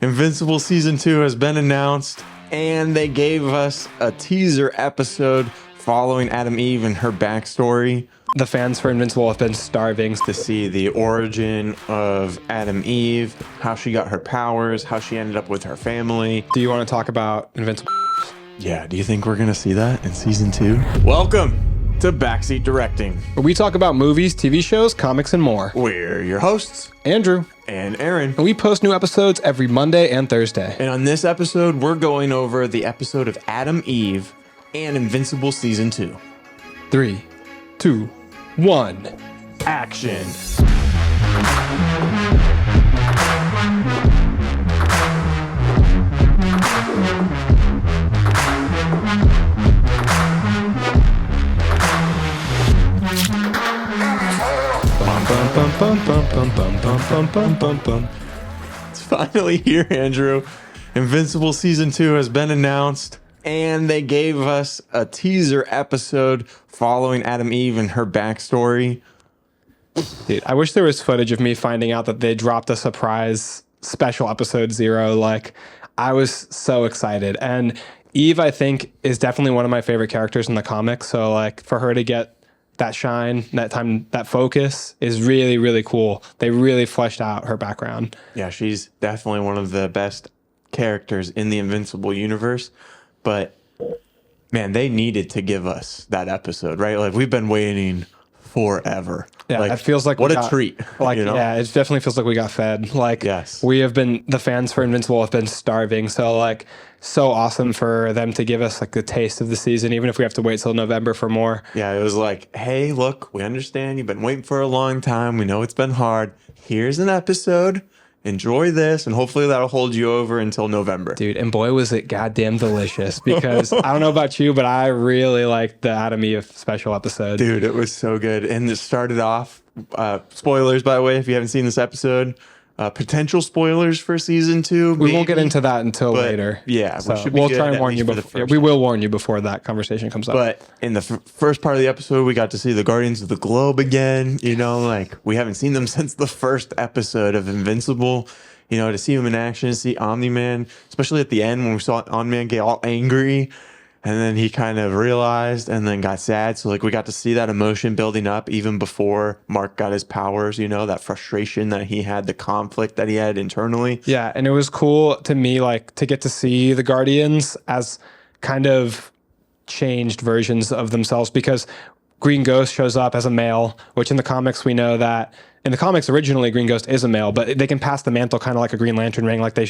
Invincible Season 2 has been announced, and they gave us a teaser episode following Adam Eve and her backstory. The fans for Invincible have been starving To see the origin of Adam Eve, how she got her powers, how she ended up with her family. Do you want to talk about Invincible? Yeah, do you think we're going to see that in Season 2? Welcome to Backseat Directing. Where we talk about movies, TV shows, comics, and more. We're your hosts, Andrew. and Arron. And we post new episodes every Monday and Thursday. And on this episode, we're going over the episode of Adam Eve and Invincible Season 2. 3, 2, 1. Action. It's finally here, Andrew. Invincible Season 2 has been announced, and they gave us a teaser episode following Adam Eve and her backstory. Dude, I wish there was footage of me finding out that they dropped a surprise special episode 0. Like, I was so excited. And Eve, I think, is definitely one of my favorite characters in the comics. So, like, for her to get that shine, that time, that focus is really, really cool. They really fleshed out her background. Yeah, she's definitely one of the best characters in the Invincible universe. But, man, they needed to give us that episode, right? Like, we've been waiting forever. Yeah, like, it feels like what a treat. Like, you know? yeah, it definitely feels like we got fed. Like, Yes. we have been, the fans for Invincible have been starving. So, like, so awesome for them to give us like the taste of the season, even if we have to wait till November for more. Yeah, it was like, hey, look, we understand you've been waiting for a long time. We know it's been hard. Here's an episode. Enjoy this, and hopefully that'll hold you over until November. Dude, and boy, was it goddamn delicious, because I don't know about you, but I really liked the Adam Eve special episode. Dude, it was so good. And it started off, spoilers, by the way, if you haven't seen this episode, potential spoilers for Season 2. We won't get into that until later. Yeah, So we should be we'll good, try and at warn you least for the before. first We will warn you before that conversation comes up. But in the first part of the episode, we got to see the Guardians of the Globe again. You know, like, we haven't seen them since the first episode of Invincible. You know, to see them in action, see Omni-Man, especially at the end when we saw Omni-Man get all angry, and then he kind of realized and then got sad. So, like, we got to see that emotion building up even before Mark got his powers, you know, that frustration that he had, the conflict that he had internally. Yeah, and it was cool to me, like, to get to see the Guardians as kind of changed versions of themselves, because Green Ghost shows up as a male, which in the comics we know that in the comics originally Green Ghost is a male, but they can pass the mantle kind of like a Green Lantern ring, like they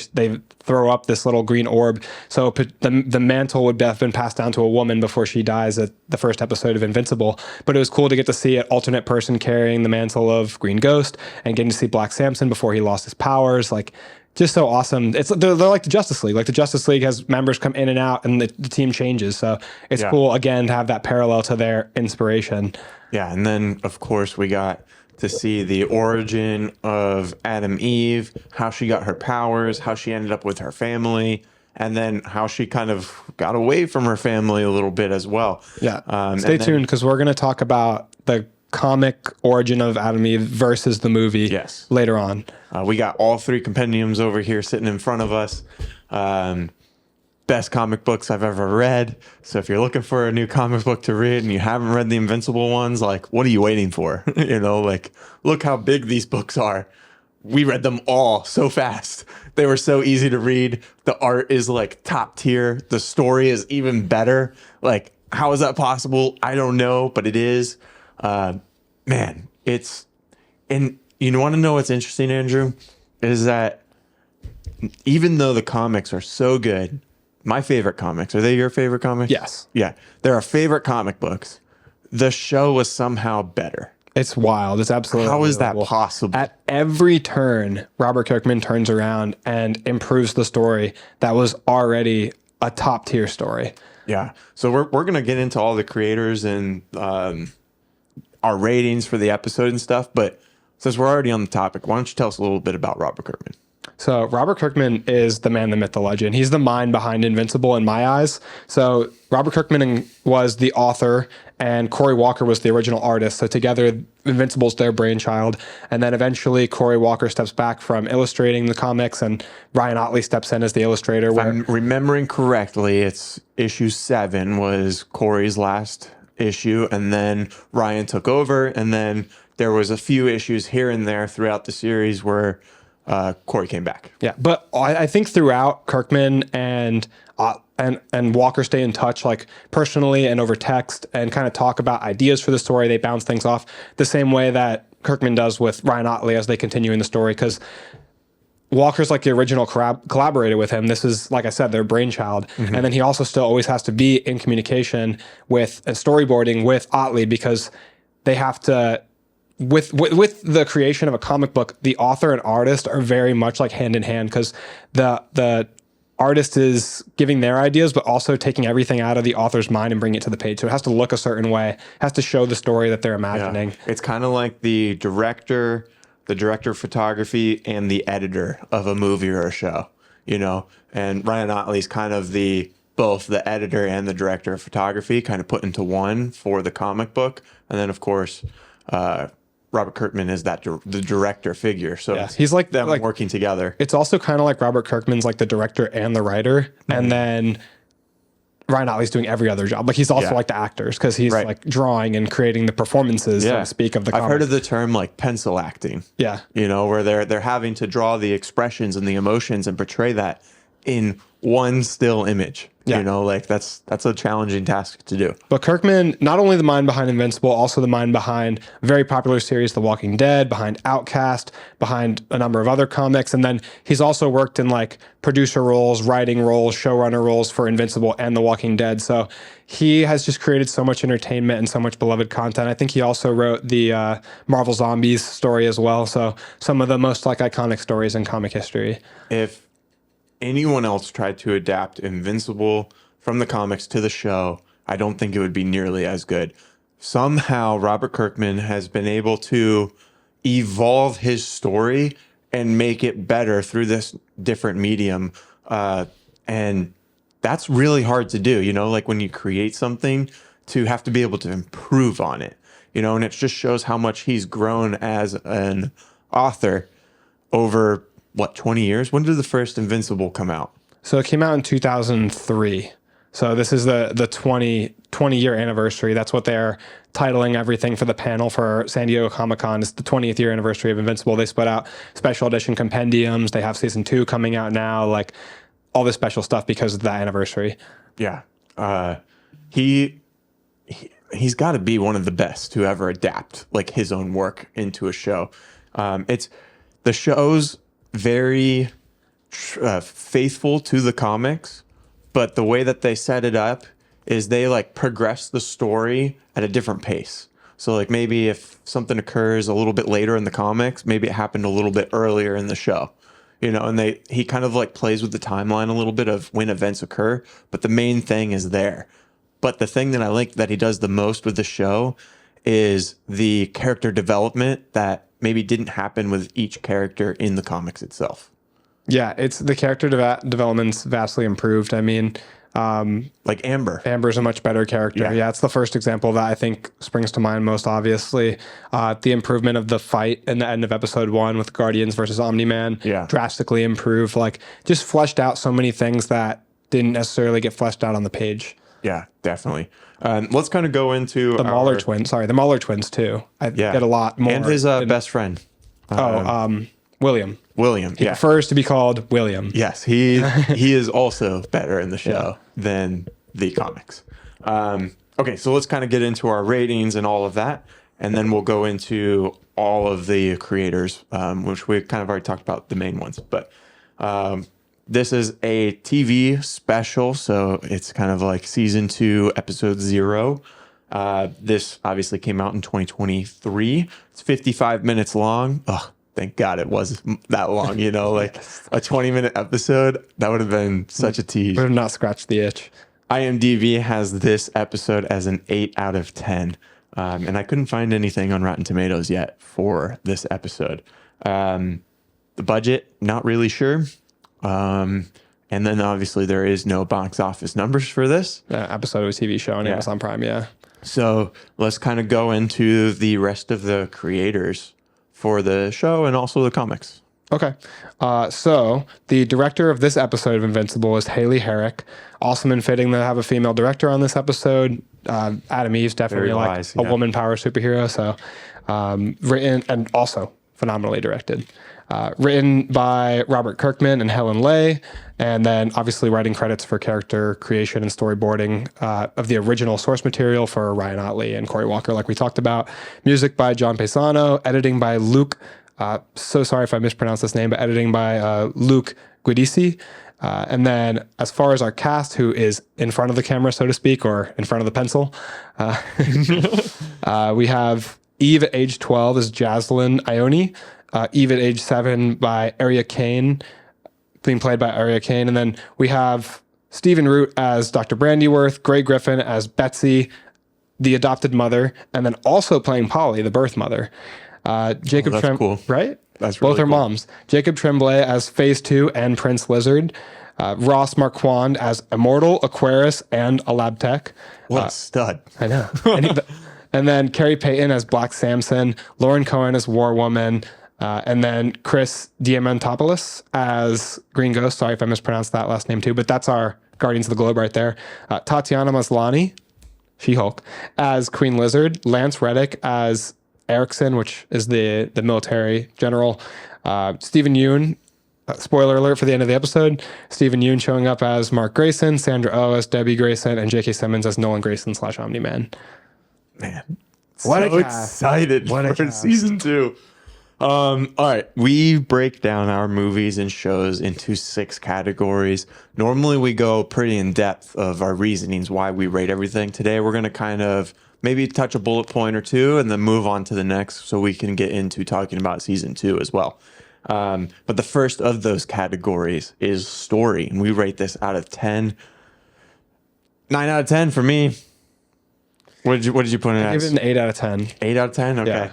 throw up this little green orb. So the mantle would have been passed down to a woman before she dies at the first episode of Invincible. But it was cool to get to see an alternate person carrying the mantle of Green Ghost and getting to see Black Samson before he lost his powers. Like, just so awesome. They're like the Justice League. Like, the Justice League has members come in and out, and the team changes. So it's cool, again, to have that parallel to their inspiration. Yeah, and then, of course, we got to see the origin of Adam Eve, how she got her powers, how she ended up with her family, and then how she kind of got away from her family a little bit as well. Yeah. Stay tuned, because we're going to talk about the comic origin of Adam Eve versus the movie later on. We got all 3 compendiums over here sitting in front of us. Best comic books I've ever read. So if you're looking for a new comic book to read and you haven't read the Invincible ones, like, what are you waiting for? You know, like, look how big these books are. We read them all so fast. They were so easy to read. The art is like top tier. The story is even better. Like, how is that possible? I don't know, but it is. Man, it's, and you want to know what's interesting, Andrew, is that even though the comics are so good, my favorite comics, are they your favorite comics? Yes. Yeah, they're our favorite comic books. The show was somehow better. It's wild. It's absolutely How is that unbelievable. possible? At every turn, Robert Kirkman turns around and improves the story that was already a top tier story. Yeah. So we're going to get into all the creators and our ratings for the episode and stuff. But since we're already on the topic, why don't you tell us a little bit about Robert Kirkman? So Robert Kirkman is the man, the myth, the legend. He's the mind behind Invincible in my eyes. So Robert Kirkman was the author and Cory Walker was the original artist. So together, Invincible's their brainchild. And then eventually Cory Walker steps back from illustrating the comics and Ryan Ottley steps in as the illustrator. If I'm remembering correctly, it's issue 7 was Cory's last issue, and then Ryan took over, and then there was a few issues here and there throughout the series where Cory came back. Yeah, but I think throughout Kirkman and Walker stay in touch, like personally and over text, and kind of talk about ideas for the story. They bounce things off the same way that Kirkman does with Ryan Ottley as they continue in the story, because Walker's like the original collaborator with him. This is, like I said, their brainchild. Mm-hmm. And then he also still always has to be in communication with and storyboarding with Ottley, because they have to, with the creation of a comic book, the author and artist are very much like hand in hand, because the artist is giving their ideas, but also taking everything out of the author's mind and bringing it to the page. So it has to look a certain way, has to show the story that they're imagining. Yeah. It's kind of like the director of photography and the editor of a movie or a show, you know, and Ryan Ottley's kind of both the editor and the director of photography kind of put into one for the comic book. And then of course, Robert Kirkman is the director figure. So yeah, he's like them working together. It's also kind of like Robert Kirkman's like the director and the writer. Mm-hmm. And then Ryan Ottley's doing every other job. Like he's also like the actors, because he's like drawing and creating the performances, so to speak, of the comics. I've heard of the term like pencil acting. Yeah. You know, where they're having to draw the expressions and the emotions and portray that in one still image. Yeah. You know, like that's a challenging task to do. But Kirkman, not only the mind behind Invincible, also the mind behind a very popular series, The Walking Dead, behind Outcast, behind a number of other comics. And then he's also worked in like producer roles, writing roles, showrunner roles for Invincible and The Walking Dead. So he has just created so much entertainment and so much beloved content. I think he also wrote the Marvel Zombies story as well. So some of the most like iconic stories in comic history. If anyone else tried to adapt Invincible from the comics to the show, I don't think it would be nearly as good. Somehow Robert Kirkman has been able to evolve his story and make it better through this different medium. And that's really hard to do, you know, like when you create something, to have to be able to improve on it, you know, and it just shows how much he's grown as an author over 20 years? When did the first Invincible come out? So it came out in 2003. So this is the 20 year anniversary. That's what they're titling everything for the panel for San Diego Comic-Con. It's the 20th year anniversary of Invincible. They split out special edition compendiums. They have season 2 coming out now, like all this special stuff because of that anniversary. Yeah. He's got to be one of the best to ever adapt like his own work into a show. It's the show's very faithful to the comics, but the way that they set it up is they like progress the story at a different pace. So like maybe if something occurs a little bit later in the comics, maybe it happened a little bit earlier in the show, you know, and he kind of like plays with the timeline a little bit of when events occur, but the main thing is there. But the thing that I like that he does the most with the show is the character development that maybe didn't happen with each character in the comics itself. Yeah, it's the character development's vastly improved. I mean, like Amber. Amber's a much better character. Yeah, it's the first example that I think springs to mind most obviously. The improvement of the fight in the end of episode 1 with Guardians versus Omni-Man drastically improved. Like, just fleshed out so many things that didn't necessarily get fleshed out on the page. Yeah, definitely. Let's kind of go into the Mauler twins. Sorry, the Mauler twins too. I get a lot more. And his best friend. William. William. He prefers to be called William. Yes, he is also better in the show than the comics. Okay, so let's kind of get into our ratings and all of that, and then we'll go into all of the creators, which we kind of already talked about the main ones. But this is a TV special, so it's kind of like season 2, episode 0. This obviously came out in 2023. It's 55 minutes long. Oh, thank God it was that long, you know, like a 20-minute episode. That would have been such a tease. Would have not scratched the itch. IMDb has this episode as an 8 out of 10. And I couldn't find anything on Rotten Tomatoes yet for this episode. The budget, not really sure. And then obviously there is no box office numbers for this. Episode of a TV show on Amazon Prime, yeah. So let's kind of go into the rest of the creators for the show and also the comics. Okay. So the director of this episode of Invincible is Haley Herrick. Awesome and fitting to have a female director on this episode. Adam Eve's definitely Very like wise, a woman power superhero. So written and also phenomenally directed. Written by Robert Kirkman and Helen Lay, and then obviously writing credits for character creation and storyboarding of the original source material for Ryan Otley and Corey Walker, like we talked about. Music by John Paisano, editing by Luke. So sorry if I mispronounced this name, but editing by Luke Guidisi. And then as far as our cast, who is in front of the camera, so to speak, or in front of the pencil, we have Eve at age 12 is Jaslyn Ione. Eve at age 7 by Arya Kane, being played by Arya Kane. And then we have Stephen Root as Dr. Brandyworth, Gray Griffin as Betsy, the adopted mother, and then also playing Polly, the birth mother. Jacob that's cool. Right? That's really Both are cool. moms. Jacob Tremblay as Phase 2 and Prince Lizard. Ross Marquand as Immortal, Aquarius, and a lab tech. What a stud. I know. And then Carrie Payton as Black Samson, Lauren Cohen as War Woman, and then Chris Diamantopoulos as Green Ghost. Sorry if I mispronounced that last name too, but that's our Guardians of the Globe right there. Tatiana Maslany, She-Hulk, as Queen Lizard. Lance Reddick as Erickson, which is the military general. Stephen Yeun, spoiler alert for the end of the episode, Stephen Yeun showing up as Mark Grayson, Sandra Oh as Debbie Grayson, and J.K. Simmons as Nolan Grayson / Omni-Man. Man, What so a cast. excited What a for cast. season 2. All right, we break down our movies and shows into 6 categories. Normally we go pretty in depth of our reasonings why we rate everything. Today we're going to kind of maybe touch a bullet point or two and then move on to the next so we can get into talking about season 2 as well. But the first of those categories is story, and we rate this out of 10. 9 out of 10 for me. What did you put in Give as? it an 8 out of 10. 8 out of 10? Okay.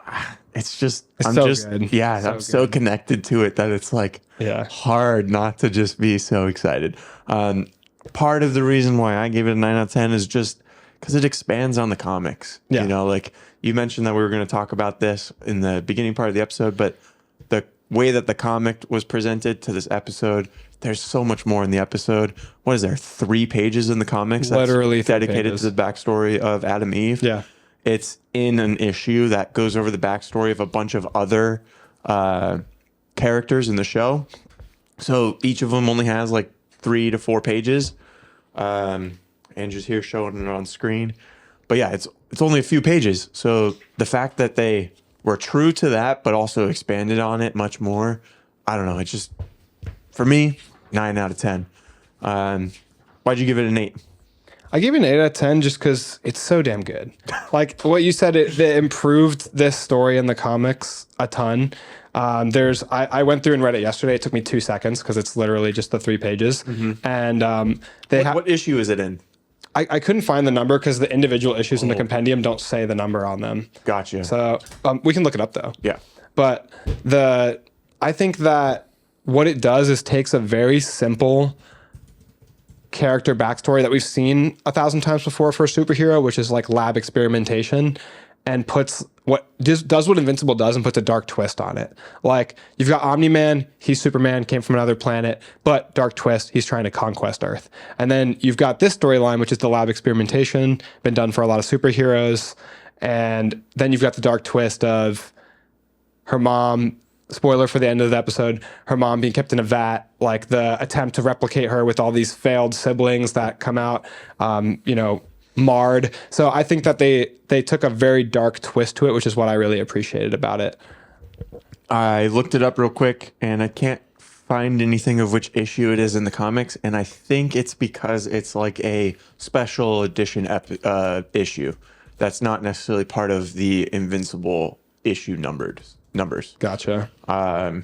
Yeah. It's just, It's I'm so just, good. yeah, So I'm so good. connected to it that it's like Yeah. hard not to just be so excited. Part of the reason why I gave it a 9 out of 10 is just because it expands on the comics. Yeah. You know, like you mentioned that we were going to talk about this in the beginning part of the episode, but the way that the comic was presented to this episode, there's so much more in the episode. What is there? 3 pages in the comics Literally 3 dedicated pages. to the backstory of Adam Eve. Yeah. It's in an issue that goes over the backstory of a bunch of other characters in the show. So each of them only has like 3 to 4 pages. Andrew's here showing it on screen. But yeah, it's only a few pages. So the fact that they were true to that, but also expanded on it much more, I don't know. It's just, for me, 9 out of 10. Why'd you give it an 8? I gave it an 8 out of 10 just because it's so damn good. Like what you said, it improved this story in the comics a ton. I went through and read it yesterday. It took me 2 seconds because it's literally just the 3 pages. And What issue is it in? I couldn't find the number because the individual issues in the compendium don't say the number on them. Gotcha. So we can look it up though. Yeah. But I think that what it does is takes a very simple character backstory that we've seen 1,000 times before for a superhero, which is like lab experimentation, and does what Invincible does and puts a dark twist on it. Like you've got Omni-Man, he's Superman, came from another planet, but dark twist, he's trying to conquest Earth. And then you've got this storyline, which is the lab experimentation, been done for a lot of superheroes. And then you've got the dark twist of her mom, spoiler for the end of the episode, her mom being kept in a vat, like the attempt to replicate her with all these failed siblings that come out, marred. So I think that they took a very dark twist to it, which is what I really appreciated about it. I looked it up real quick, and I can't find anything of which issue it is in the comics, and I think it's because it's like a special edition issue that's not necessarily part of the Invincible issue numbers. Gotcha.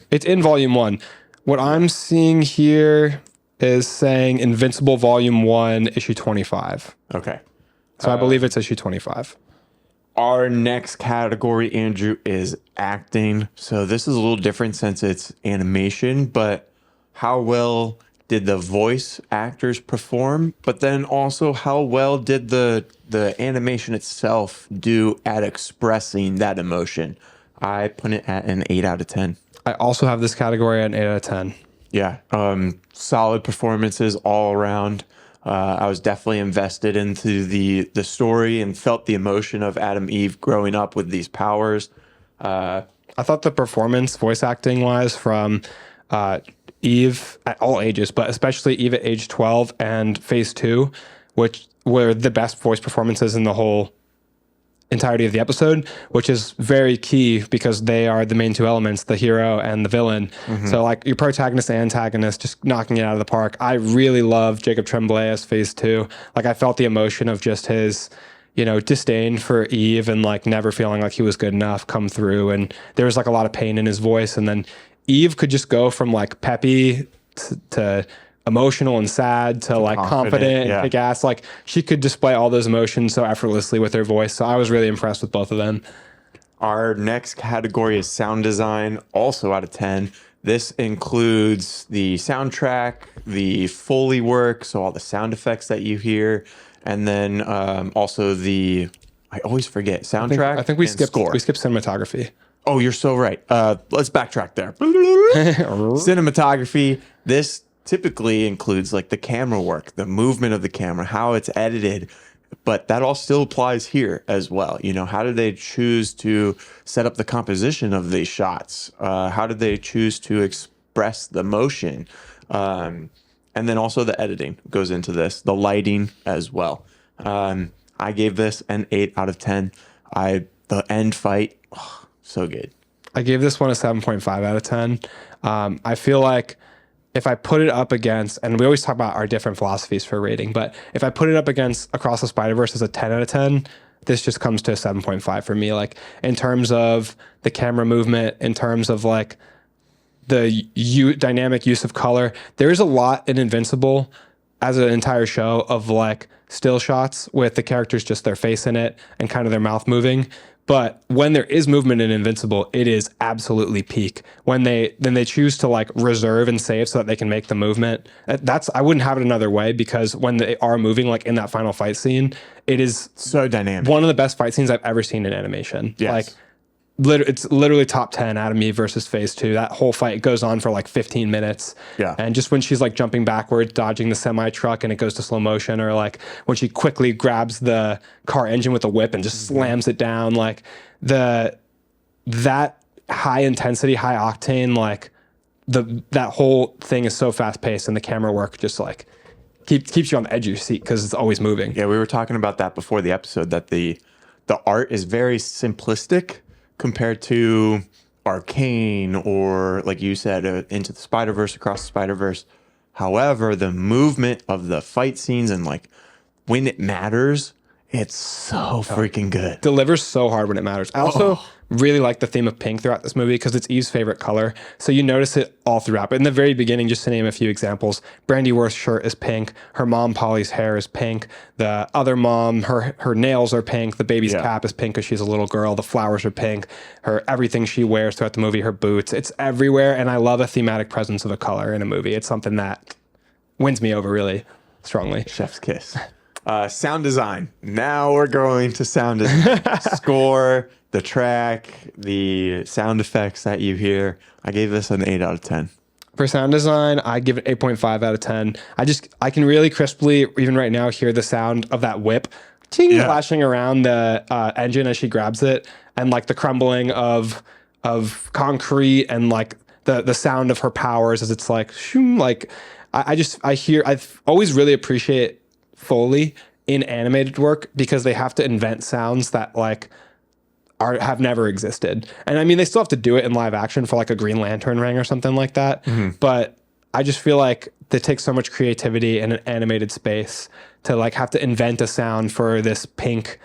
It's in volume 1. What I'm seeing here is saying Invincible volume 1, issue 25. Okay. So I believe it's issue 25. Our next category, Andrew, is acting. So this is a little different since it's animation, but how well did the voice actors perform? But then also how well did the animation itself do at expressing that emotion? I put it at an 8 out of 10. I also have this category at an 8 out of 10. Yeah, solid performances all around. I was definitely invested into the story and felt the emotion of Adam Eve growing up with these powers. I thought the performance, voice acting wise, from Eve at all ages, but especially Eve at age 12 and Phase 2, which were the best voice performances in the whole entirety of the episode, which is very key because they are the main two elements, the hero and the villain. So like your protagonist and antagonist just knocking it out of the park. I really love Jacob Tremblay as Phase 2. Like I felt the emotion of just his, disdain for Eve and like never feeling like he was good enough come through. And there was like a lot of pain in his voice. And then Eve could just go from like peppy to emotional and sad to like confident and kick ass. Like she could display all those emotions so effortlessly with her voice. So I was really impressed with both of them. Our next category is sound design, also out of 10. This includes the soundtrack, the Foley work, so all the sound effects that you hear, and then also I always forget, soundtrack. I think we skipped score. We skipped cinematography. Oh, you're so right. Let's backtrack there. Cinematography. This typically includes like the camera work, the movement of the camera, how it's edited, but that all still applies here as well. How did they choose to set up the composition of these shots? How did they choose to express the motion? And then also the editing goes into this, the lighting as well. I gave this an 8 out of 10. The end fight, so good. I gave this one a 7.5 out of 10. I feel like if I put it up against, and we always talk about our different philosophies for rating, but if I put it up against Across the Spider-Verse as a 10 out of 10, this just comes to a 7.5 for me. Like in terms of the camera movement, in terms of like the dynamic use of color, there's a lot in Invincible as an entire show of like still shots with the characters, just their face in it and kind of their mouth moving. But when there is movement in Invincible, it is absolutely peak. When they choose to like reserve and save so that they can make the movement, I wouldn't have it another way, because when they are moving, like in that final fight scene, it is so dynamic. One of the best fight scenes I've ever seen in animation. Yes. Like it's literally top 10 Adam Eve versus Phase 2. That whole fight goes on for like 15 minutes. Yeah. And just when she's like jumping backwards, dodging the semi truck and it goes to slow motion, or like when she quickly grabs the car engine with a whip and just slams it down, like that high intensity, high octane, like that whole thing is so fast paced, and the camera work just like keeps you on the edge of your seat because it's always moving. Yeah, we were talking about that before the episode, that the art is very simplistic compared to Arcane or, like you said, Into the Spider-Verse, Across the Spider-Verse. However, the movement of the fight scenes and like when it matters, it's so freaking good. Delivers so hard when it matters. I also really like the theme of pink throughout this movie because it's Eve's favorite color. So you notice it all throughout. But in the very beginning, just to name a few examples, Brandy Worth's shirt is pink. Her mom, Polly's hair is pink. The other mom, her nails are pink. The baby's cap is pink because she's a little girl. The flowers are pink. Everything she wears throughout the movie, her boots, it's everywhere. And I love a thematic presence of a color in a movie. It's something that wins me over really strongly. Chef's kiss. Sound design. Now we're going to sound design. Score, the track, the sound effects that you hear. I gave this an 8 out of 10. For sound design, I give it 8.5 out of 10. I can really crisply, even right now, hear the sound of that whip flashing around the engine as she grabs it, and like the crumbling of concrete, and like the sound of her powers as it's like shoom, like I've always really appreciate Foley in animated work because they have to invent sounds that like have never existed. And I mean, they still have to do it in live action for like a Green Lantern ring or something like that. But I just feel like it takes so much creativity in an animated space to like have to invent a sound for this pink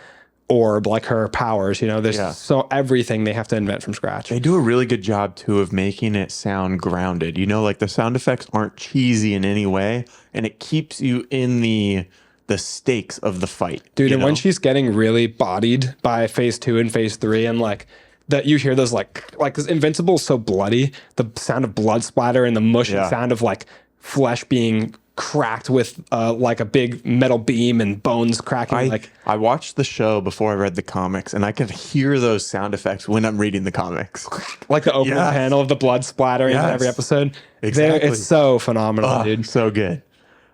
orb, like her powers, there's so everything they have to invent from scratch. They do a really good job too of making it sound grounded. Like the sound effects aren't cheesy in any way, and it keeps you in the the stakes of the fight. Dude, you and when know? she's getting really bodied by phase 2 and phase 3, and like that, you hear those like this Invincible is so bloody, the sound of blood splatter and the mush and Yeah. sound of like flesh being cracked with like a big metal beam and bones cracking. I watched the show before I read the comics, and I could hear those sound effects when I'm reading the comics. Like the opening Yes. panel of the blood splattering in every Yes. episode. Exactly. It's so phenomenal, dude. So good.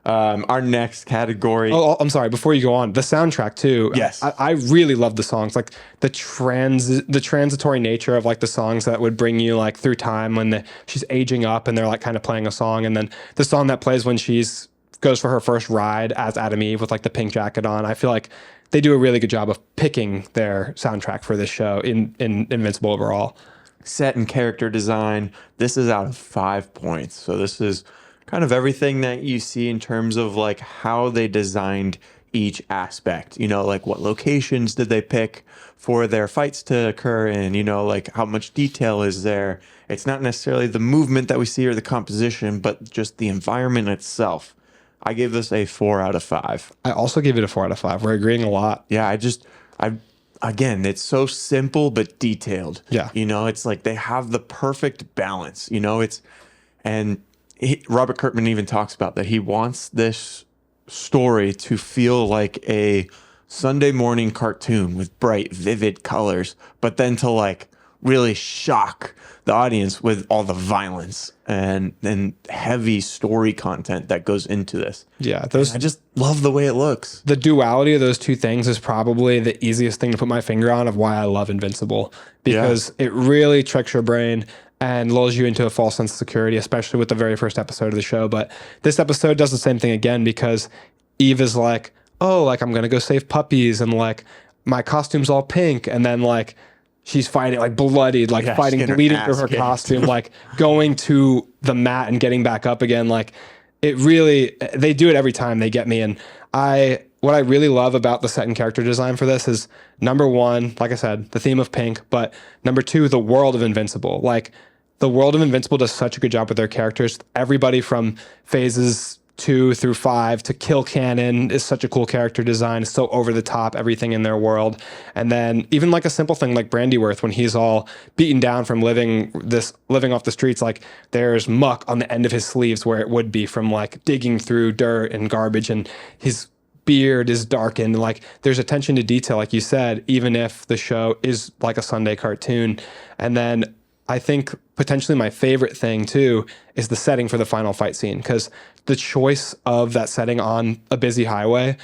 Our next category. Oh, I'm sorry. Before you go on, the soundtrack too. Yes. I really love the songs, like the transitory nature of like the songs that would bring you like through time when she's aging up and they're like kind of playing a song, and then the song that plays when she's goes for her first ride as Adam Eve with like the pink jacket on. I feel like they do a really good job of picking their soundtrack for this show in Invincible overall. Set and character design. This is out of 5 points. So this is kind of everything that you see in terms of like how they designed each aspect, you know, like what locations did they pick for their fights to occur in, you know, like how much detail is there. It's not necessarily the movement that we see or the composition, but just the environment itself. I gave this a 4 out of 5. I also gave it a 4 out of 5. We're agreeing a lot. Yeah, again, it's so simple but detailed. Yeah. You know, it's like they have the perfect balance, you know, Robert Kirkman even talks about that. He wants this story to feel like a Sunday morning cartoon with bright, vivid colors, but then to like really shock the audience with all the violence and heavy story content that goes into this. Yeah, I just love the way it looks. the duality of those two things is probably the easiest thing to put my finger on of why I love Invincible, because it really tricks your brain and lulls you into a false sense of security, especially with the very first episode of the show. But this episode does the same thing again, because Eve is like, oh, like I'm gonna go save puppies, and like my costume's all pink, and then like she's fighting like bloodied, like fighting, getting her bleeding ass through her kicked. costume, like going to the mat and getting back up again. Like it really, they do it every time. They get me. And what I really love about the set and character design for this is, number one, like I said, the theme of pink, but number two, the world of Invincible. Like the world of Invincible does such a good job with their characters. Everybody from phases 2 through 5 to Kill Cannon is such a cool character design. It's so over the top, everything in their world. And then even like a simple thing like Brandyworth, when he's all beaten down from living off the streets, like there's muck on the end of his sleeves where it would be from like digging through dirt and garbage, and his beard is darkened. Like there's attention to detail, like you said, even if the show is like a Sunday cartoon. And then I think potentially my favorite thing too is the setting for the final fight scene, because the choice of that setting on a busy highway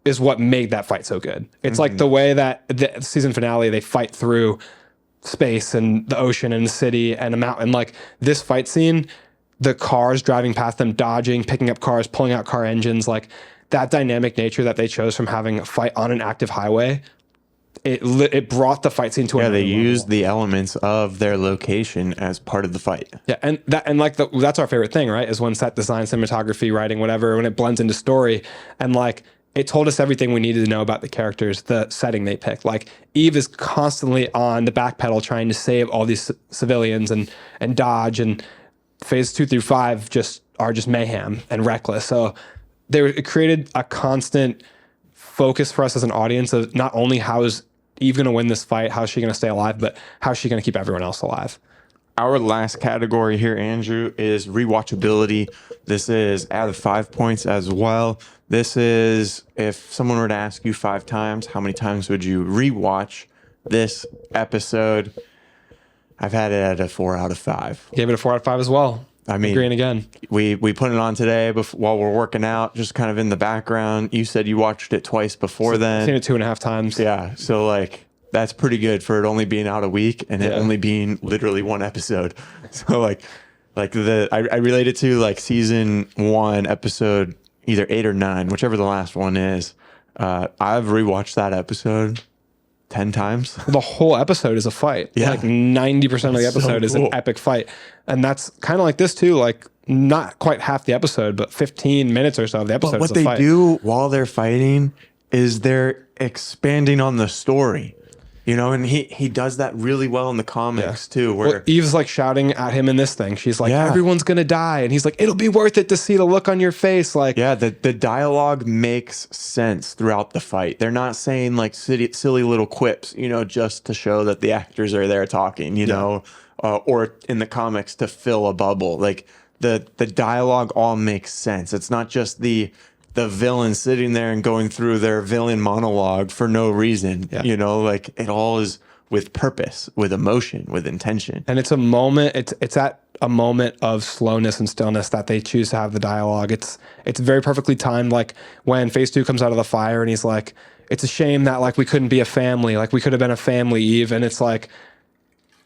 is what made that fight so good. It's like the way that the season finale, they fight through space and the ocean and the city and a mountain. Like this fight scene, the cars driving past them, dodging, picking up cars, pulling out car engines, like that dynamic nature that they chose from having a fight on an active highway, it brought the fight scene to another They level. used the elements of their location as part of the fight. Yeah, and that's our favorite thing, right? Is when set design, cinematography, writing, whatever, when it blends into story, and like it told us everything we needed to know about the characters, the setting they picked. Like Eve is constantly on the back pedal trying to save all these civilians and dodge, and phase 2 through 5 are just mayhem and reckless. So it created a constant focus for us as an audience of not only how is Eve going to win this fight, how is she going to stay alive, but how is she going to keep everyone else alive. Our last category here, Andrew, is rewatchability. This is out of 5 points as well. This is, if someone were to ask you 5 times, how many times would you rewatch this episode? I've had it at a 4 out of 5. Gave it a 4 out of 5 as well. I mean, agreeing again. We put it on today while we're working out, just kind of in the background. You said you watched it twice before then. I've seen it 2.5 times. Yeah, so like that's pretty good for it only being out a week and it only being literally one episode. So like I relate it to like season 1, episode either 8 or 9, whichever the last one is. I've rewatched that episode 10 times. The whole episode is a fight. Yeah. Like 90% of the episode is an epic fight. And that's kind of like this too, like not quite half the episode, but 15 minutes or so of the episode But what is a they fight. do while they're fighting is they're expanding on the story. You know, and he does that really well in the comics too, Well, where Eve's like shouting at him in this thing. She's like, Yeah. everyone's gonna die, and he's like, it'll be worth it to see the look on your face. Like, yeah, the dialogue makes sense throughout the fight. They're not saying like silly little quips, you know, just to show that the actors are there talking, you know, or in the comics to fill a bubble. Like the dialogue all makes sense. It's not just the villain sitting there and going through their villain monologue for no reason. You know, like it all is with purpose, with emotion, with intention. and it's a moment. It's at a moment of slowness and stillness that they choose to have the dialogue. It's very perfectly timed. Like when Phase 2 comes out of the fire, and he's like, "It's a shame that like we couldn't be a family. Like we could have been a family, Eve." And it's like,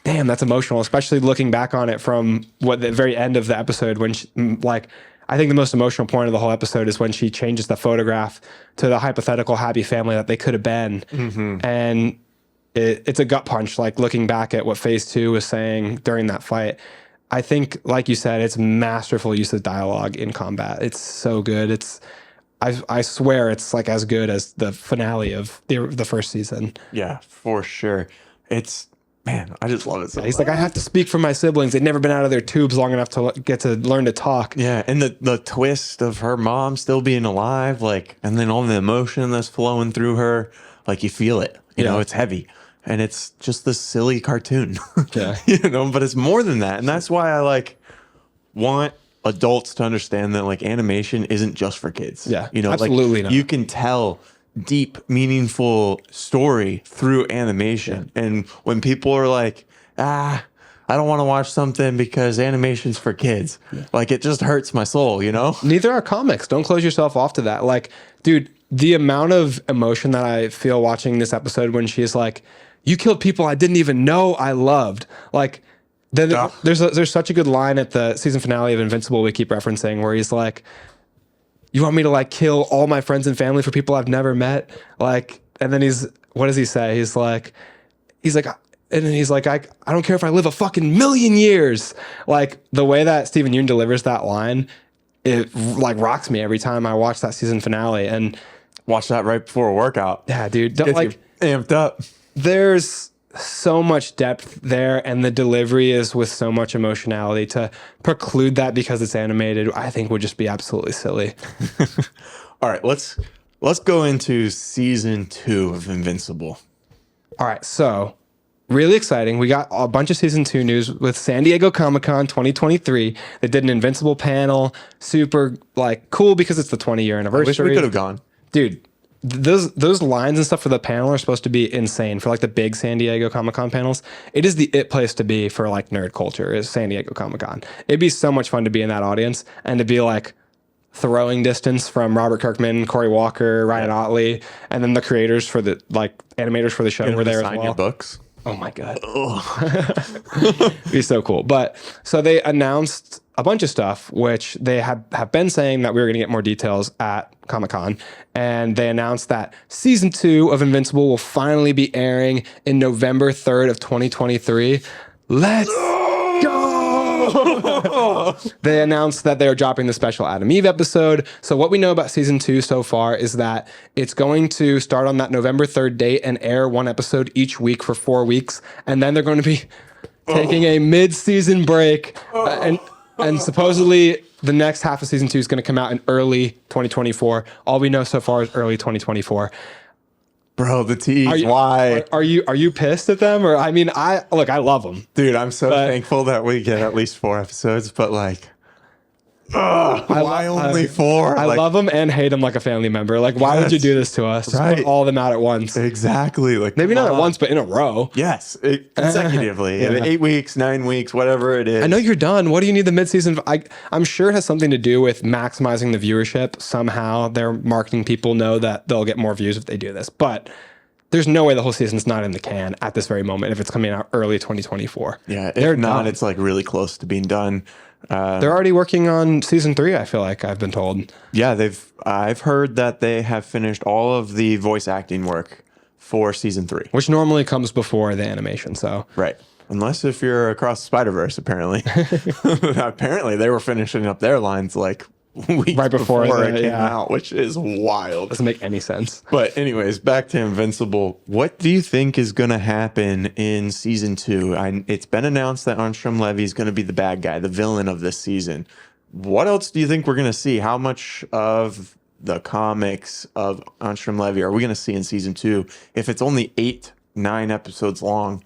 damn, that's emotional, especially looking back on it from what the very end of the episode when she, like, I think the most emotional point of the whole episode is when she changes the photograph to the hypothetical happy family that they could have been. And it's a gut punch, like looking back at what Phase 2 was saying during that fight. I think, like you said, it's masterful use of dialogue in combat. It's so good. I swear it's like as good as the finale of the first season. Yeah, for sure. Man, I just love it so much. He's like, I have to speak for my siblings. They've never been out of their tubes long enough to get to learn to talk. Yeah, and the twist of her mom still being alive, like, and then all the emotion that's flowing through her, like you feel it. You know, it's heavy. And it's just this silly cartoon. Yeah. You know, but it's more than that. And that's why I like want adults to understand that like animation isn't just for kids. Yeah, You know, absolutely like not. you can tell deep, meaningful story through animation. And when people are like, I don't want to watch something because animation's for kids, like it just hurts my soul, you know? Neither are comics. Don't close yourself off to that. Like, dude, the amount of emotion that I feel watching this episode when she's like, you killed people I didn't even know I loved. Like, there's such a good line at the season finale of Invincible we keep referencing where he's like, you want me to like kill all my friends and family for people I've never met? Like, and then what does he say? He's like, and then he's like, I don't care if I live a fucking million years. Like the way that Stephen Yeun delivers that line, it like rocks me every time I watch that season finale. And Watch that right before a workout. yeah, dude, don't, Gets like you amped up. there's so much depth there, and the delivery is with so much emotionality. To preclude that because it's animated, I think would just be absolutely silly. All right, let's go into season 2 of Invincible. All right, so really exciting. We got a bunch of season 2 news with San Diego Comic-Con 2023. They did an Invincible panel, super like cool because it's the 20-year anniversary. Wish we could have gone. Dude, those lines and stuff for the panel are supposed to be insane for like the big San Diego Comic-Con panels. It is the place to be for like nerd culture is San Diego Comic-Con. It'd be so much fun to be in that audience and to be like throwing distance from Robert Kirkman, Cory Walker, Ryan Otley, and then the creators for the like animators for the show were there as Sign well. your books. Oh my God. It'd be so cool. But so they announced a bunch of stuff, which they have been saying that we were going to get more details at Comic-Con. And they announced that season 2 of Invincible will finally be airing in November 3rd of 2023. Let's go! They announced that they are dropping the special Adam Eve episode. So what we know about season 2 so far is that it's going to start on that November 3rd date and air one episode each week for 4 weeks. And then they're going to be taking a mid-season break. And supposedly the next half of season 2 is going to come out in early 2024. All we know so far is early 2024. Bro, the tease. Why? Are you pissed at them? Or I mean, I love them. Dude, I'm so thankful that we get at least 4 episodes, but like, why only 4? I love them and hate them like a family member. Like, why would you do this to us? Just put all of them out at once. Exactly. Like Maybe not at once, but in a row. Yes, consecutively. 8 weeks, 9 weeks, whatever it is. I know you're done. What do you need the mid-season? I'm sure it has something to do with maximizing the viewership. Somehow their marketing people know that they'll get more views if they do this. But there's no way the whole season's not in the can at this very moment if it's coming out early 2024. Yeah, if not, it's like really close to being done. They're already working on season 3, I feel like I've been told. Yeah, I've heard that they have finished all of the voice acting work for season 3. Which normally comes before the animation, so. Right. Unless if you're across the Spider-Verse, apparently. Apparently they were finishing up their lines like weeks Right before it the- came yeah. out, which is wild. Doesn't make any sense. But anyways, back to Invincible. What do you think is going to happen in season 2? It's been announced that Armstrong Levy is going to be the bad guy, the villain of this season. What else do you think we're going to see? How much of the comics of Armstrong Levy are we going to see in season 2? If it's only 8-9 episodes long,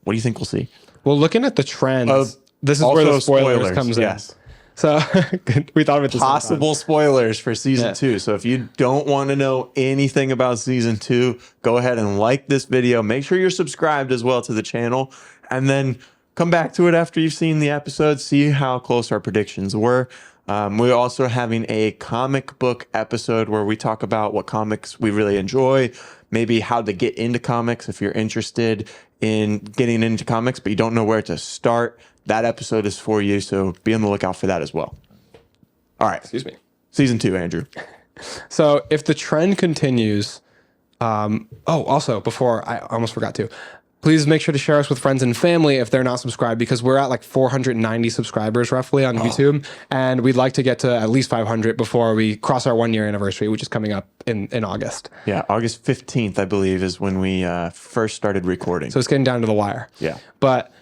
what do you think we'll see? Well, looking at the trends, this is where the Also spoilers comes in. So we thought of it the same time. Possible spoilers for season Yeah. 2. So if you don't want to know anything about season 2, go ahead and like this video. Make sure you're subscribed as well to the channel, and then come back to it after you've seen the episode, see how close our predictions were. We're also having a comic book episode where we talk about what comics we really enjoy, maybe how to get into comics if you're interested in getting into comics, but you don't know where to start. That episode is for you, so be on the lookout for that as well. All right. Excuse me. Season 2, Andrew. So if the trend continues, also before I almost forgot to, please make sure to share us with friends and family if they're not subscribed, because we're at like 490 subscribers roughly on YouTube, and we'd like to get to at least 500 before we cross our 1-year anniversary, which is coming up in August. Yeah, August 15th, I believe, is when we first started recording. So it's getting down to the wire. Yeah. But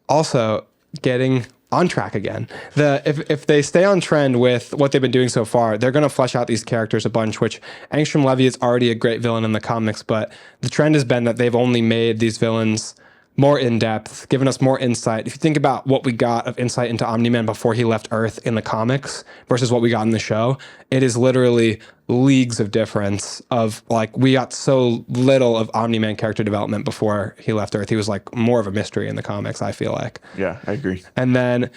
also getting on track again. If they stay on trend with what they've been doing so far, they're going to flesh out these characters a bunch, which Angstrom Levy is already a great villain in the comics, but the trend has been that they've only made these villains more in-depth, given us more insight. If you think about what we got of insight into Omni-Man before he left Earth in the comics versus what we got in the show, it is literally leagues of difference of like, we got so little of Omni-Man character development before he left Earth. He was like more of a mystery in the comics, I feel like. Yeah, I agree. And then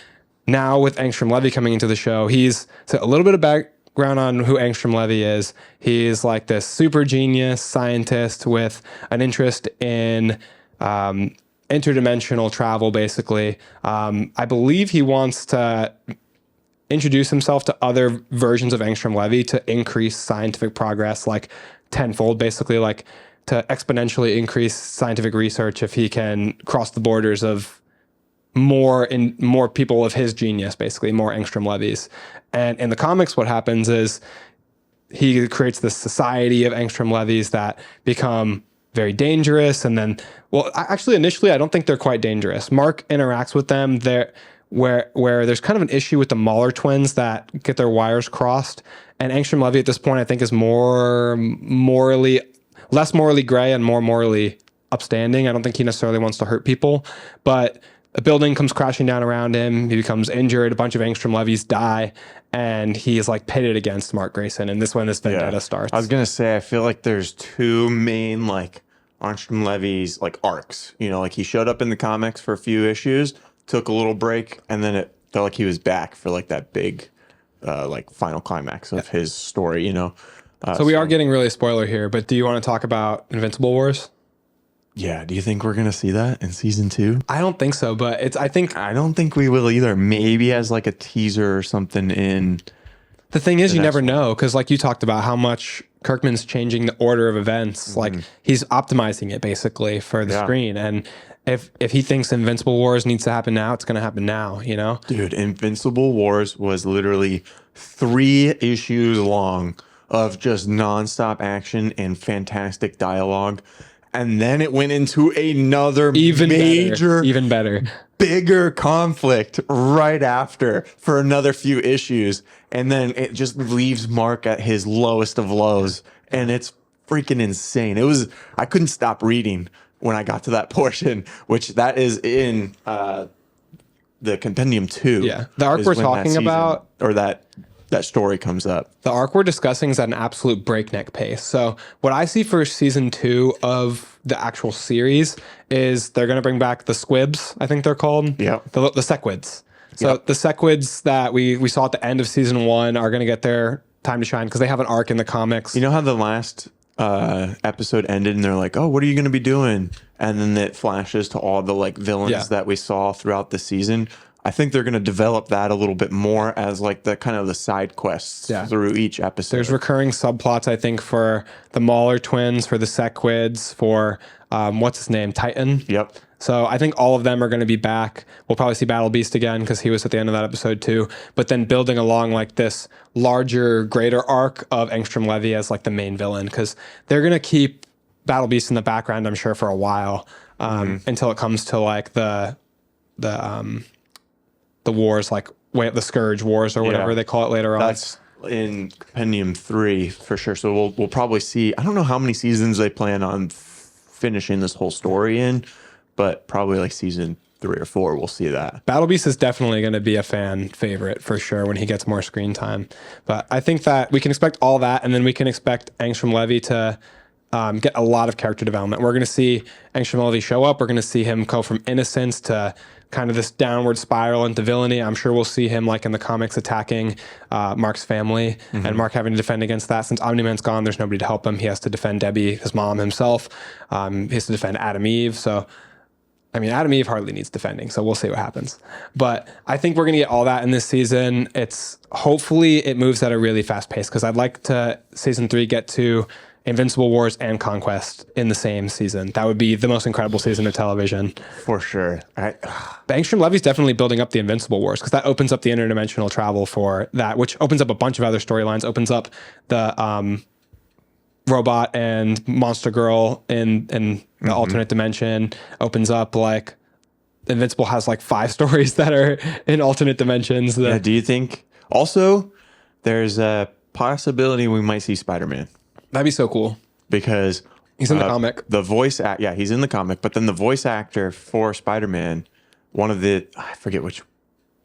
now with Angstrom Levy coming into the show, so a little bit of background on who Angstrom Levy is. He's like this super genius scientist with an interest in interdimensional travel, basically. I believe he wants to introduce himself to other versions of Angstrom Levy to increase scientific progress, like tenfold, basically, like to exponentially increase scientific research if he can cross the borders of more people of his genius, basically, more Angstrom Levies. And in the comics, what happens is he creates this society of Angstrom Levies that become very dangerous. And then, well, actually, initially, I don't think they're quite dangerous. Mark interacts with them there where there's kind of an issue with the Mahler twins that get their wires crossed. And Angstrom Levy at this point, I think, is less morally gray and more morally upstanding. I don't think he necessarily wants to hurt people, but a building comes crashing down around him. He becomes injured. A bunch of Angstrom Levies die, and he is like pitted against Mark Grayson. And this vendetta starts. I was gonna say, I feel like there's two main like Armstrong Levy's like arcs. You know, like he showed up in the comics for a few issues, took a little break, and then it felt like he was back for like that big like final climax of his story. You know. So we are getting really spoiler here, but do you want to talk about Invincible Wars? Yeah. Do you think we're gonna see that in season 2? I don't think so, but I don't think we will either. Maybe as like a teaser or something in. The thing is, you never know, because like you talked about how much Kirkman's changing the order of events. Like he's optimizing it basically for the screen. And if he thinks Invincible Wars needs to happen now, it's going to happen now, you know? Dude, Invincible Wars was literally 3 issues long of just nonstop action and fantastic dialogue. And then it went into another even better, bigger conflict right after for another few issues. And then it just leaves Mark at his lowest of lows. And it's freaking insane. I couldn't stop reading when I got to that portion, which that is in the Compendium 2. Yeah. The arc we're talking about, or that story comes up. The arc we're discussing is at an absolute breakneck pace. So what I see for season 2 of the actual series is they're going to bring back the squibs, I think they're called. Yeah. The sequids. So the sequids that we saw at the end of season 1 are going to get their time to shine because they have an arc in the comics. You know how the last episode ended and they're like, oh, what are you going to be doing? And then it flashes to all the like villains that we saw throughout the season. I think they're going to develop that a little bit more as like the kind of the side quests through each episode. There's recurring subplots, I think, for the Mahler twins, for the Sequids, for what's his name, Titan. Yep. So I think all of them are going to be back. We'll probably see Battle Beast again because he was at the end of that episode too. But then building along like this larger, greater arc of Angstrom Levy as like the main villain, because they're going to keep Battle Beast in the background, I'm sure, for a while until it comes to like the wars, like the Scourge Wars or whatever they call it later on. That's in Compendium 3 for sure. So we'll probably see. I don't know how many seasons they plan on finishing this whole story in, but probably like season 3 or 4 we'll see that. Battle Beast is definitely going to be a fan favorite for sure when he gets more screen time. But I think that we can expect all that, and then we can expect Angstrom Levy to get a lot of character development. We're going to see Angstrom Levy show up. We're going to see him go from innocence to kind of this downward spiral into villainy. I'm sure we'll see him like in the comics attacking Mark's family and Mark having to defend against that. Since Omni-Man's gone, there's nobody to help him. He has to defend Debbie, his mom himself. He has to defend Adam Eve. So, I mean, Adam Eve hardly needs defending, so we'll see what happens. But I think we're going to get all that in this season. Hopefully it moves at a really fast pace, because I'd like to, season 3, get to Invincible Wars and Conquest in the same season. That would be the most incredible season of television. For sure. Angstrom Levy's definitely building up the Invincible Wars, because that opens up the interdimensional travel for that, which opens up a bunch of other storylines, opens up the robot and monster girl in the alternate dimension, opens up like Invincible has like 5 stories that are in alternate dimensions. Yeah, do you think also there's a possibility we might see Spider-Man? That'd be so cool. Because he's in the comic. The voice he's in the comic, but then the voice actor for Spider-Man, one of the, I forget which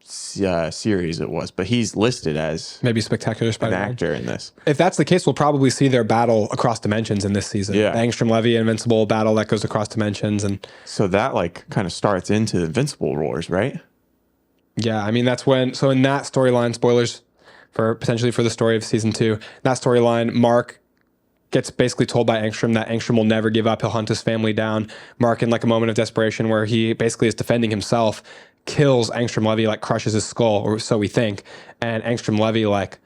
series it was, but he's listed as maybe Spectacular Spider-Man an actor in this. If that's the case, we'll probably see their battle across dimensions in this season. Yeah. The Angstrom Levy Invincible battle that goes across dimensions. And so that like kind of starts into the Invincible Wars, right? Yeah, I mean, that's when, so in that storyline, spoilers for potentially for the story of season 2, that storyline, Mark gets basically told by Angstrom that Angstrom will never give up. He'll hunt his family down. Mark, in like a moment of desperation where he basically is defending himself, kills Angstrom Levy, like crushes his skull, or so we think. And Angstrom Levy like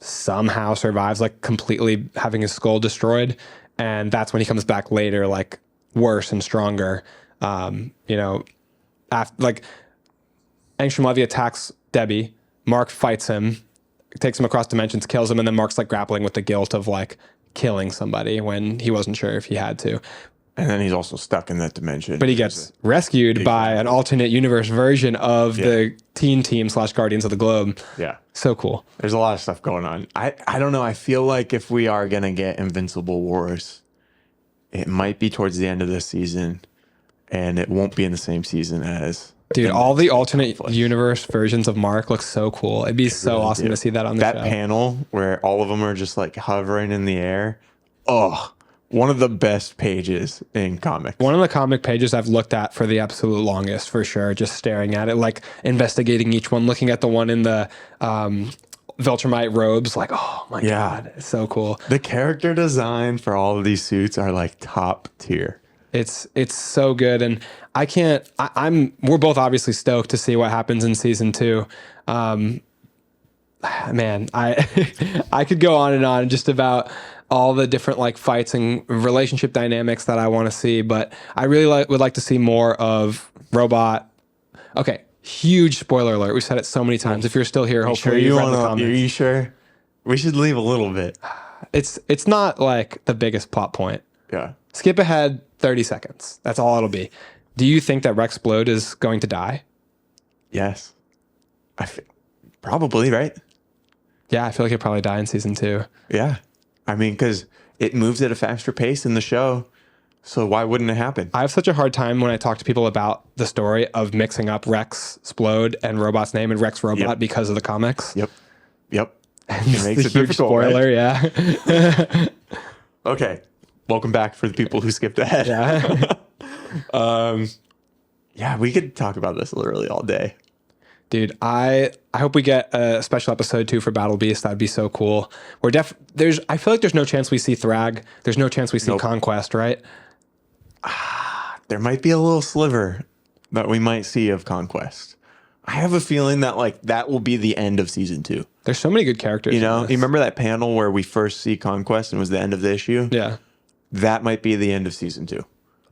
somehow survives, like completely having his skull destroyed. And that's when he comes back later, like worse and stronger. After like Angstrom Levy attacks Debbie, Mark fights him, takes him across dimensions, kills him, and then Mark's like grappling with the guilt of like killing somebody when he wasn't sure if he had to. And then he's also stuck in that dimension. But he gets rescued by an alternate universe version of the teen team / Guardians of the Globe. Yeah. So cool. There's a lot of stuff going on. I don't know. I feel like if we are going to get Invincible Wars, it might be towards the end of this season, and it won't be in the same season as... Dude, all the alternate universe versions of Mark look so cool. It'd be so awesome to see that on the show. That panel where all of them are just like hovering in the air. Oh, one of the best pages in comics. One of the comic pages I've looked at for the absolute longest, for sure. Just staring at it, like investigating each one, looking at the one in the Viltrumite robes. Like, oh my God, it's so cool. The character design for all of these suits are like top tier. It's so good, and we're both obviously stoked to see what happens in season 2. Man, I could go on and on just about all the different like fights and relationship dynamics that I want to see, but I really would like to see more of Robot. Okay, huge spoiler alert. We've said it so many times. If you're still here, hopefully you've read the comments. Are you sure? We should leave a little bit. It's not like the biggest plot point. Yeah. Skip ahead 30 seconds. That's all it'll be. Do you think that Rex Blode is going to die? Yes. Probably, right? Yeah, I feel like he'll probably die in season 2. Yeah. I mean, because it moves at a faster pace in the show. So why wouldn't it happen? I have such a hard time when I talk to people about the story of mixing up Rex Splode and Robot's name and Rex Robot because of the comics. Yep. It makes it difficult. Spoiler, right? Yeah. Okay. Welcome back for the people who skipped ahead. Yeah. We could talk about this literally all day. Dude, I hope we get a special episode 2 for Battle Beast. That'd be so cool. I feel like there's no chance we see Thrag. There's no chance we see Conquest, right? There might be a little sliver that we might see of Conquest. I have a feeling that like that will be the end of season 2. There's so many good characters. You remember that panel where we first see Conquest and it was the end of the issue? Yeah. That might be the end of season 2.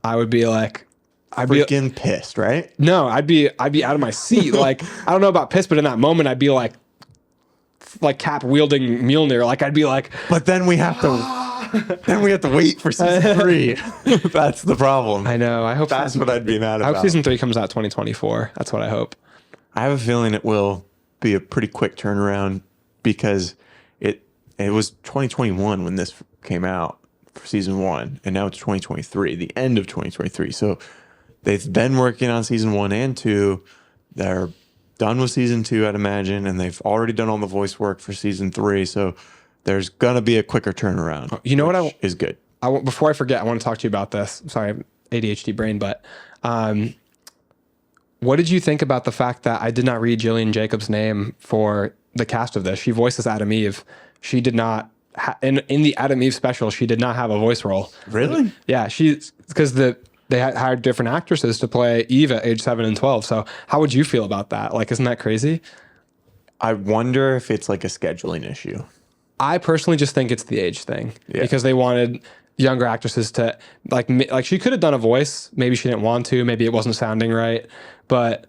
I would be like, freaking pissed, right? No, I'd be out of my seat. Like, I don't know about pissed, but in that moment, I'd be like Cap wielding Mjolnir. Like, I'd be like, But then we have to wait for season 3. That's the problem. I know. I hope That's what I'd be mad I about. hope season 3 comes out 2024. That's what I hope. I have a feeling it will be a pretty quick turnaround because it was 2021 when this came out for season 1, and now it's 2023, the end of 2023. So they've been working on season 1 and 2. They're done with season 2, I'd imagine, and they've already done all the voice work for season 3. So there's gonna be a quicker turnaround. You know what is good. Before I forget, I want to talk to you about this. Sorry, ADHD brain, but what did you think about the fact that I did not read Jillian Jacobs' name for the cast of this? She voices Adam Eve. She did not in the Adam Eve special. She did not have a voice role. Really? Yeah, because they hired different actresses to play Eve at age 7 and 12. So how would you feel about that? Like, isn't that crazy? I wonder if it's like a scheduling issue. I personally just think it's the age thing because they wanted younger actresses to like she could have done a voice. Maybe she didn't want to. Maybe it wasn't sounding right. But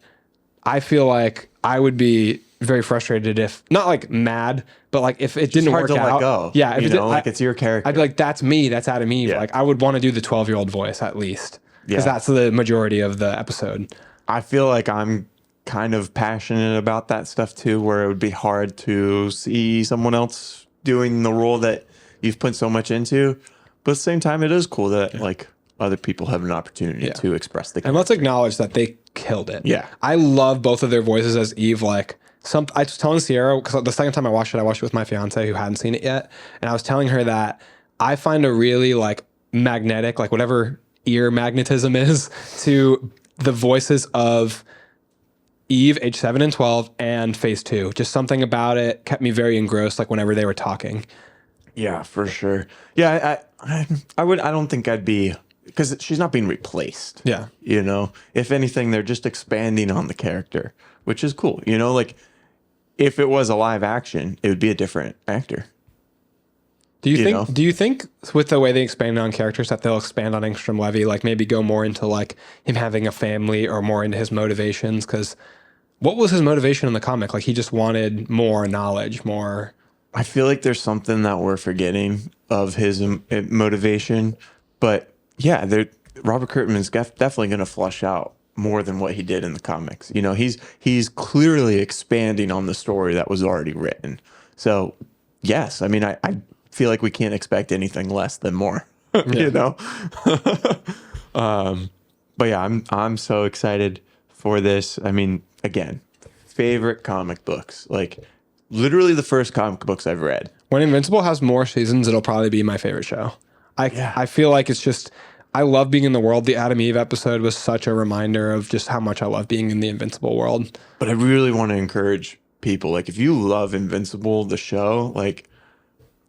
I feel like I would be very frustrated if not like mad, but like if it didn't work out. Let go. Yeah, if it's your character. I'd be like, that's me. That's Adam Eve. Yeah. Like I would want to do the 12-year-old voice at least because that's the majority of the episode. I feel like I'm kind of passionate about that stuff too, where it would be hard to see someone else doing the role that you've put so much into. But at the same time, it is cool that like other people have an opportunity to express the character. And let's acknowledge that they killed it. Yeah. I love both of their voices as Eve. Like I was telling Sierra, because the second time I watched it with my fiance who hadn't seen it yet. And I was telling her that I find a really like magnetic, like whatever ear magnetism is to the voices of Eve, age 7 and 12, and Phase 2. Just something about it kept me very engrossed, like whenever they were talking. Yeah, for sure. Yeah, I don't think I'd be, because she's not being replaced. Yeah. You know, if anything, they're just expanding on the character, which is cool. You know, like if it was a live action, it would be a different actor. Do you think with the way they expanded on characters that they'll expand on Engstrom Levy, like maybe go more into like him having a family or more into his motivations? Because what was his motivation in the comic? Like he just wanted more knowledge, more. I feel like there's something that we're forgetting of his motivation, but yeah, Robert Kirkman is definitely going to flush out more than what he did in the comics. You know, he's clearly expanding on the story that was already written. So yes, I mean, I feel like we can't expect anything less than more. You know, but yeah, I'm so excited for this. I mean, again, favorite comic books, like literally the first comic books I've read. When Invincible has more seasons, it'll probably be my favorite show. I feel like it's just, I love being in the world. The Adam Eve episode was such a reminder of just how much I love being in the Invincible world. But I really want to encourage people, like if you love Invincible, the show, like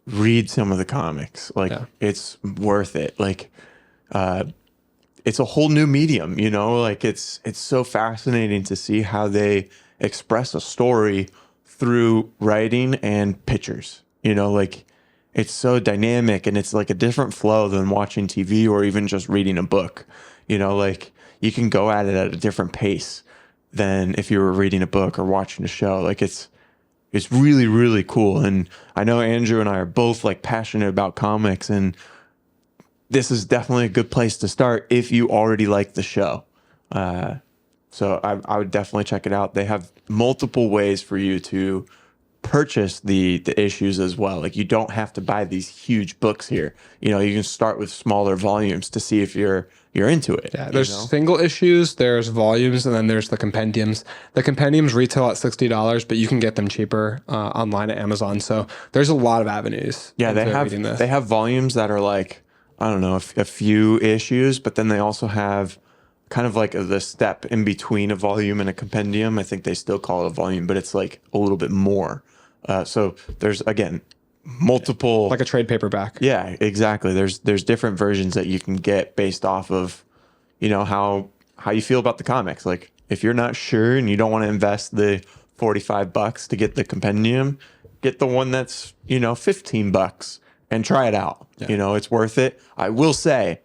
read some of the comics. Like it's worth it. Like it's a whole new medium, you know, like it's so fascinating to see how they express a story through writing and pictures, you know, like it's so dynamic and it's like a different flow than watching TV or even just reading a book, you know, like you can go at it at a different pace than if you were reading a book or watching a show. Like it's really, really cool. And I know Andrew and I are both like passionate about comics, and this is definitely a good place to start if you already like the show. So I would definitely check it out. They have multiple ways for you to purchase the issues as well. Like you don't have to buy these huge books here. You know, you can start with smaller volumes to see if you're into it. Yeah, there's single issues, there's volumes, and then there's the compendiums. The compendiums retail at $60, but you can get them cheaper online at Amazon. So there's a lot of avenues. Yeah, they have volumes that are like, I don't know, a few issues, but then they also have kind of like the step in between a volume and a compendium. I think they still call it a volume, but it's like a little bit more. So there's, again, multiple, like a trade paperback. Yeah, exactly. There's different versions that you can get based off of, you know, how you feel about the comics. Like if you're not sure and you don't want to invest the $45 to get the compendium, get the one that's, you know, $15 and try it out. Yeah. You know, it's worth it. I will say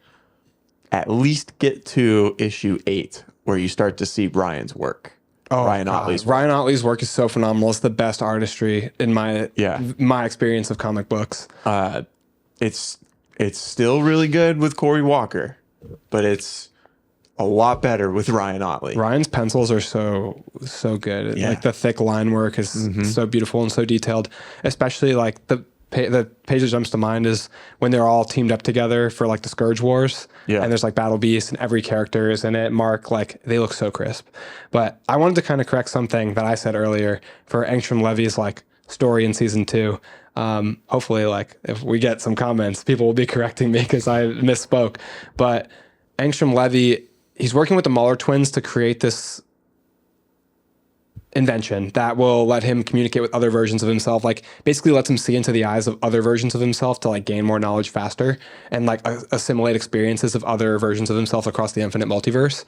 at least get to issue 8, where you start to see Ryan's work. Ryan Otley's work. Ryan Otley's work is so phenomenal. It's the best artistry in my experience of comic books. It's still really good with Cory Walker, but it's a lot better with Ryan Otley. Ryan's pencils are so good. Yeah. Like the thick line work is so beautiful and so detailed. Especially like the page that jumps to mind is when they're all teamed up together for like the Scourge Wars. Yeah. And there's like Battle Beast and every character is in it. Mark, like they look so crisp. But I wanted to kind of correct something that I said earlier for Angstrom Levy's like story in season 2. Hopefully, like if we get some comments, people will be correcting me because I misspoke. But Angstrom Levy, he's working with the Mauler twins to create this invention that will let him communicate with other versions of himself, like basically lets him see into the eyes of other versions of himself to like gain more knowledge faster and like assimilate experiences of other versions of himself across the infinite multiverse.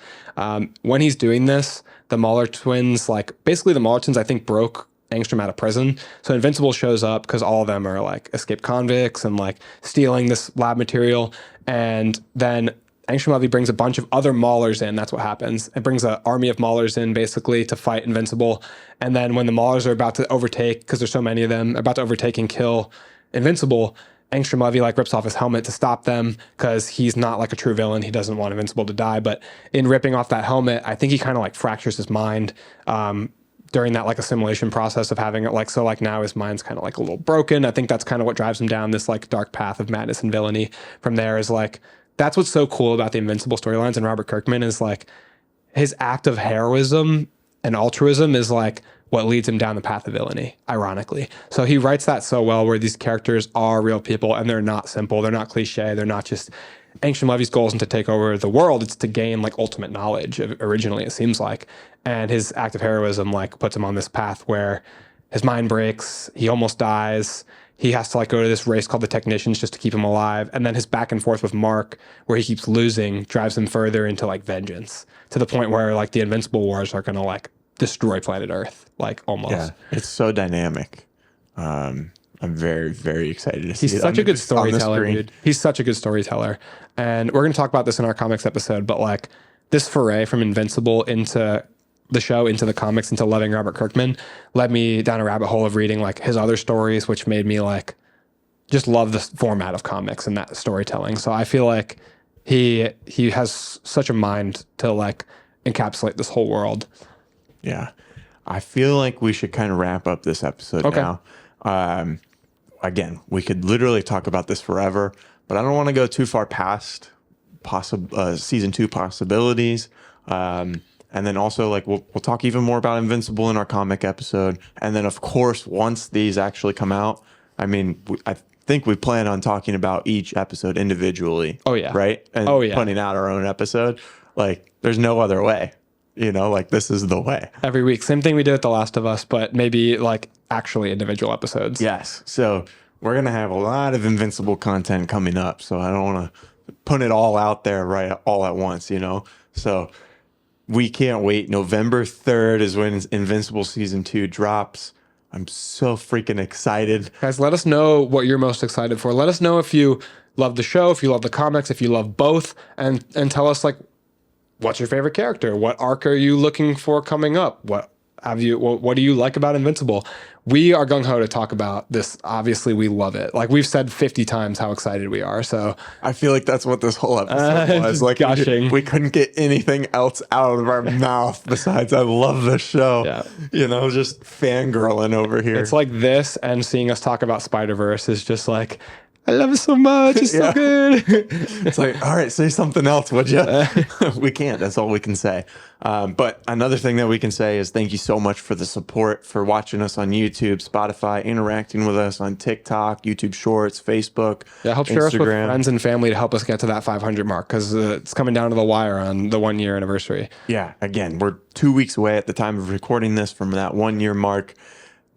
When he's doing this, the Mauler twins, like basically the Mauler twins, I think broke Angstrom out of prison. So Invincible shows up because all of them are like escaped convicts and like stealing this lab material. And then Angstrom Levy brings a bunch of other Maulers in. That's what happens. It brings an army of Maulers in basically to fight Invincible. And then when the Maulers are about to overtake, because there's so many of them, about to overtake and kill Invincible, Angstrom Levy like rips off his helmet to stop them because he's not like a true villain. He doesn't want Invincible to die. But in ripping off that helmet, I think he kind of like fractures his mind during that like assimilation process of having it like, so like now his mind's kind of like a little broken. I think that's kind of what drives him down this like dark path of madness and villainy. From there is like, that's what's so cool about the Invincible storylines and Robert Kirkman is like his act of heroism and altruism is like what leads him down the path of villainy, ironically. So he writes that so well where these characters are real people and they're not simple. They're not cliche. They're not just Angstrom Levy's goal isn't to take over the world. It's to gain like ultimate knowledge originally, it seems like. And his act of heroism like puts him on this path where his mind breaks. He almost dies. He has to like go to this race called the Technicians just to keep him alive. And then his back and forth with Mark, where he keeps losing, drives him further into like vengeance to the point where like the Invincible Wars are going to like destroy planet Earth, like almost. Yeah, it's so dynamic. I'm very, very excited to see it. He's such a good storyteller, dude. He's such a good storyteller. And we're going to talk about this in our comics episode, but like this foray from Invincible into the show, into the comics, into loving Robert Kirkman led me down a rabbit hole of reading like his other stories, which made me like just love the format of comics and that storytelling. So I feel like he has such a mind to like encapsulate this whole world. Yeah. I feel like we should kind of wrap up this episode now. Again, we could literally talk about this forever, but I don't want to go too far past season 2 possibilities. And then also, like, we'll talk even more about Invincible in our comic episode. And then, of course, once these actually come out, I mean, I think we plan on talking about each episode individually. Oh, yeah. Right? And putting out our own episode. Like, there's no other way. You know, like, this is the way. Every week. Same thing we did with The Last of Us, but maybe, like, actually individual episodes. Yes. So we're going to have a lot of Invincible content coming up. So I don't want to put it all out there all at once, you know? So we can't wait. November 3rd is when Invincible Season 2 drops. I'm so freaking excited. Guys, let us know what you're most excited for. Let us know if you love the show, if you love the comics, if you love both, and tell us, like, what's your favorite character? What arc are you looking for coming up? What do you like about Invincible? We are gung-ho to talk about this. Obviously, we love it. Like, we've said 50 times how excited we are. So I feel like that's what this whole episode was. Like, gushing. We couldn't get anything else out of our mouth besides I love the show. Yeah. You know, just fangirling over here. It's like this and seeing us talk about Spider-Verse is just like, I love it so much. It's so good. It's like, all right, say something else, would you? We can't. That's all we can say. But another thing that we can say is thank you so much for the support, for watching us on YouTube, Spotify, interacting with us on TikTok, YouTube Shorts, Facebook, help share us with friends and family to help us get to that 500 mark because it's coming down to the wire on the 1 year anniversary. Yeah. Again, we're 2 weeks away at the time of recording this from that 1 year mark.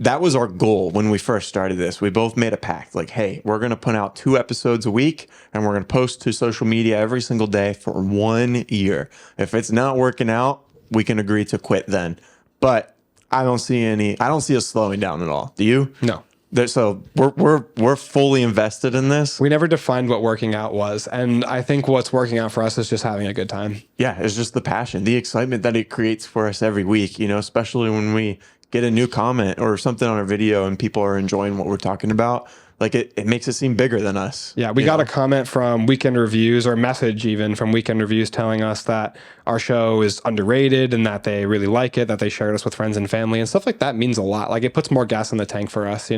That was our goal when we first started this. We both made a pact like, hey, we're going to put out 2 episodes a week and we're going to post to social media every single day for 1 year. If it's not working out, we can agree to quit then. But I don't see us slowing down at all. Do you? No. So we're fully invested in this. We never defined what working out was. And I think what's working out for us is just having a good time. Yeah, it's just the passion, the excitement that it creates for us every week, especially when we get a new comment or something on our video and people are enjoying what we're talking about. Like it makes it seem bigger than us. Yeah, we got a comment from Weekend Reviews, or a message even from Weekend Reviews, telling us that our show is underrated and that they really like it, that they shared us with friends and family, and stuff like that means a lot. Like it puts more gas in the tank for us,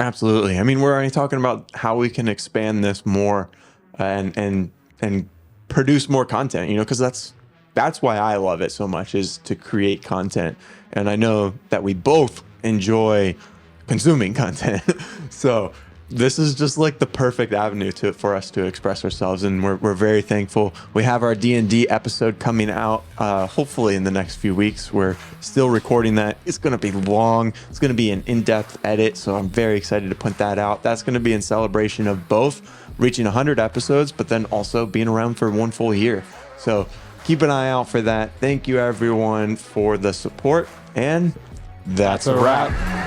Absolutely. I mean, we're already talking about how we can expand this more and produce more content, because that's why I love it so much, is to create content. And I know that we both enjoy consuming content. So this is just like the perfect avenue for us to express ourselves, and we're very thankful. We have our D&D episode coming out hopefully in the next few weeks. We're still recording that. It's going to be long. It's going to be an in-depth edit, so I'm very excited to put that out. That's going to be in celebration of both reaching 100 episodes, but then also being around for 1 full year. So keep an eye out for that. Thank you everyone for the support, and that's a wrap.